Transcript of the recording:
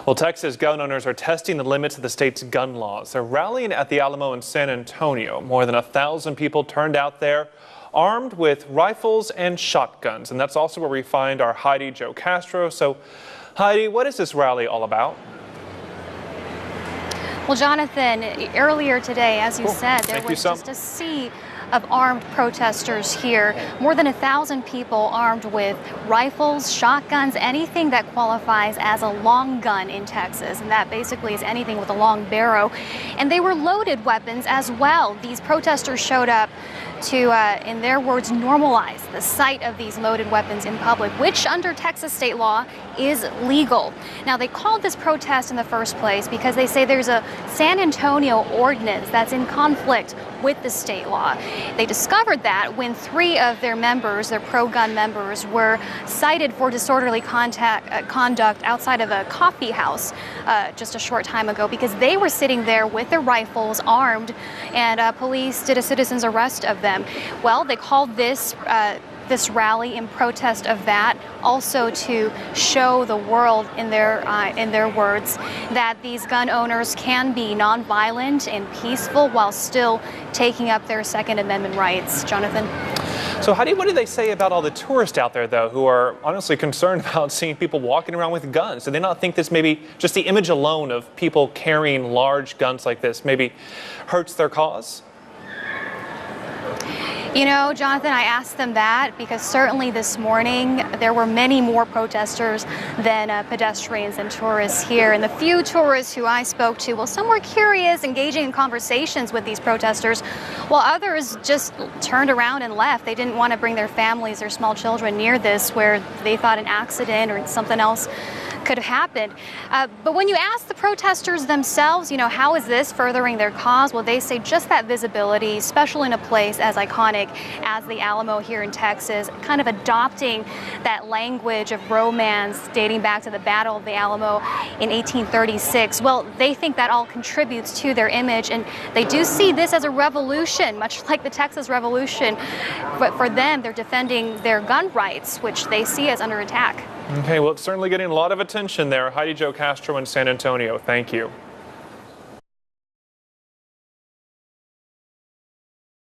Well, Texas gun owners are testing the limits of the state's gun laws. They're rallying at the Alamo in San Antonio. More than 1,000 people turned out there armed with rifles and shotguns. And that's also where we find our Heidi Jo Castro. So, Heidi, what is this rally all about? Well, Jonathan, earlier today, as you said, there was just a sea of armed protesters here. More than 1,000 people armed with rifles, shotguns, anything that qualifies as a long gun in Texas. And that basically is anything with a long barrel. And they were loaded weapons as well. These protesters showed up to, in their words, normalize the sight of these loaded weapons in public, which under Texas state law is legal. Now, they called this protest in the first place because they say there's a San Antonio ordinance that's in conflict with the state law. They discovered that when 3 of their members, their pro-gun members, were cited for disorderly conduct outside of a coffee house just a short time ago because they were sitting there with their rifles armed, and police did a citizen's arrest of them. Well, they called this rally in protest of that, also to show the world, in their words, that these gun owners can be nonviolent and peaceful while still taking up their Second Amendment rights. Jonathan? So, Heidi, what do they say about all the tourists out there, though, who are honestly concerned about seeing people walking around with guns? Do they not think this maybe just the image alone of people carrying large guns like this maybe hurts their cause? You know, Jonathan, I asked them that because certainly this morning there were many more protesters than pedestrians and tourists here. And the few tourists who I spoke to, well, some were curious, engaging in conversations with these protesters, while others just turned around and left. They didn't want to bring their families or small children near this where they thought an accident or something else could have happened. But when you ask the protesters themselves, you know, how is this furthering their cause? Well, they say just that visibility, especially in a place as iconic as the Alamo here in Texas, kind of adopting that language of romance dating back to the Battle of the Alamo in 1836. Well, they think that all contributes to their image, and they do see this as a revolution, much like the Texas Revolution. But for them, they're defending their gun rights, which they see as under attack. Okay, well, it's certainly getting a lot of attention there. Heidi Jo Castro in San Antonio, thank you.